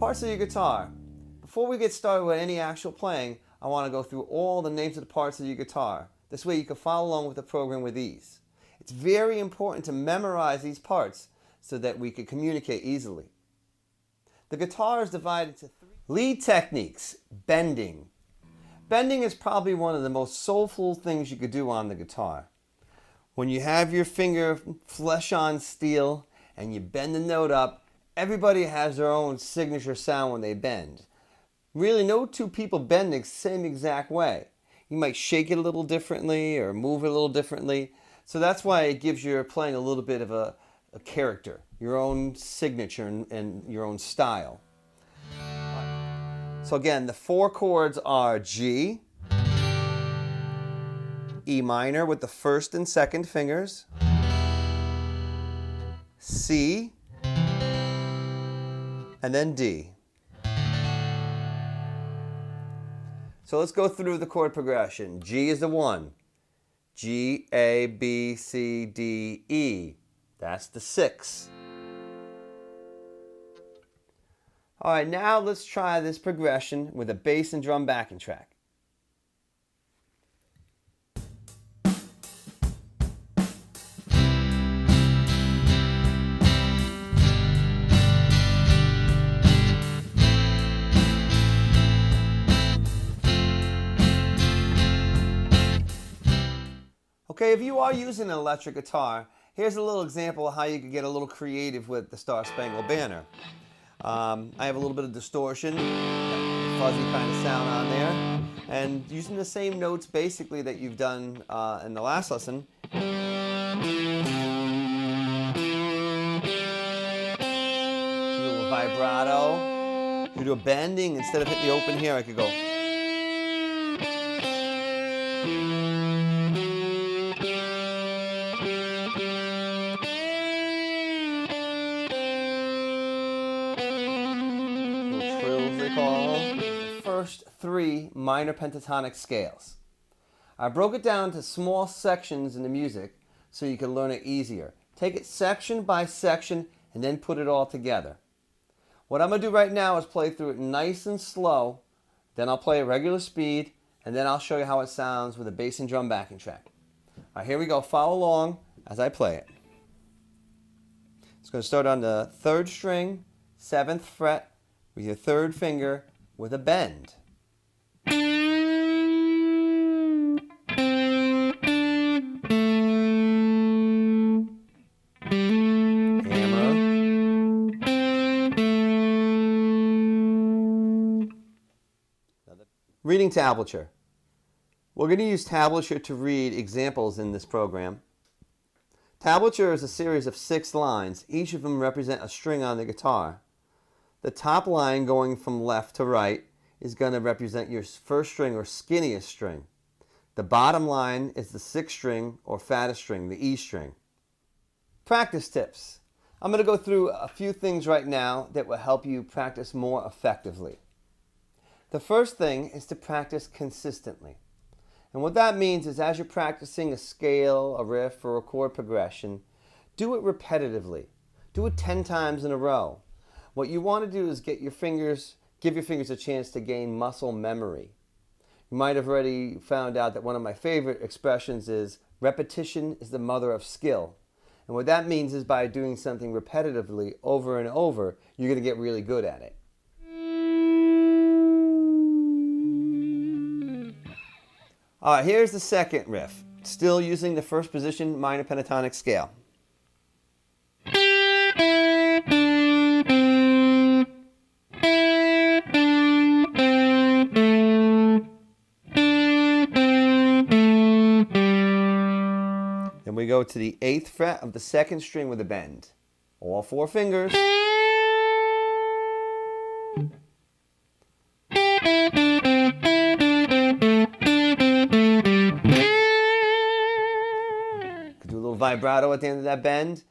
Parts of your guitar. Before we get started with any actual playing, I want to go through all the names of the parts of your guitar. This way you can follow along with the program with ease. It's very important to memorize these parts so that we can communicate easily. The guitar is divided into three lead techniques. Bending. Bending is probably one of the most soulful things you could do on the guitar. When you have your finger flesh on steel and you bend the note up, everybody has their own signature sound when they bend. Really, no two people bend the same exact way. You might shake it a little differently or move it a little differently. So that's why it gives your playing a little bit of a character, your own signature and your own style. So again, the four chords are G, E minor with the first and second fingers, C, and then D. So let's go through the chord progression. G is the 1. G, A, B, C, D, E. That's the 6. All right, now let's try this progression with a bass and drum backing track. Okay, if you are using an electric guitar, here's a little example of how you can get a little creative with the Star Spangled Banner. I have a little bit of distortion, fuzzy kind of sound on there, and using the same notes basically that you've done in the last lesson. Do a little vibrato. You do a bending. Instead of hitting the open here, I could go. The first 3 minor pentatonic scales. I broke it down to small sections in the music so you can learn it easier. Take it section by section and then put it all together. What I'm going to do right now is play through it nice and slow, then I'll play at regular speed, and then I'll show you how it sounds with a bass and drum backing track. All right, here we go. Follow along as I play it. It's going to start on the 3rd string, 7th fret, with your 3rd finger with a bend. Hammer. Reading tablature. We're going to use tablature to read examples in this program. Tablature is a series of 6 lines. Each of them represent a string on the guitar. The top line going from left to right is going to represent your 1st string or skinniest string. The bottom line is the 6th string or fattest string, the E string. Practice tips. I'm going to go through a few things right now that will help you practice more effectively. The first thing is to practice consistently. And what that means is as you're practicing a scale, a riff, or a chord progression, do it repetitively. Do it 10 times in a row. What you want to do is give your fingers a chance to gain muscle memory. You might have already found out that one of my favorite expressions is repetition is the mother of skill. And what that means is by doing something repetitively over and over, you're going to get really good at it. All right, here's the second riff, still using the 1st position minor pentatonic scale. Then we go to the 8th fret of the 2nd string with a bend. All 4 fingers. Could do a little vibrato at the end of that bend.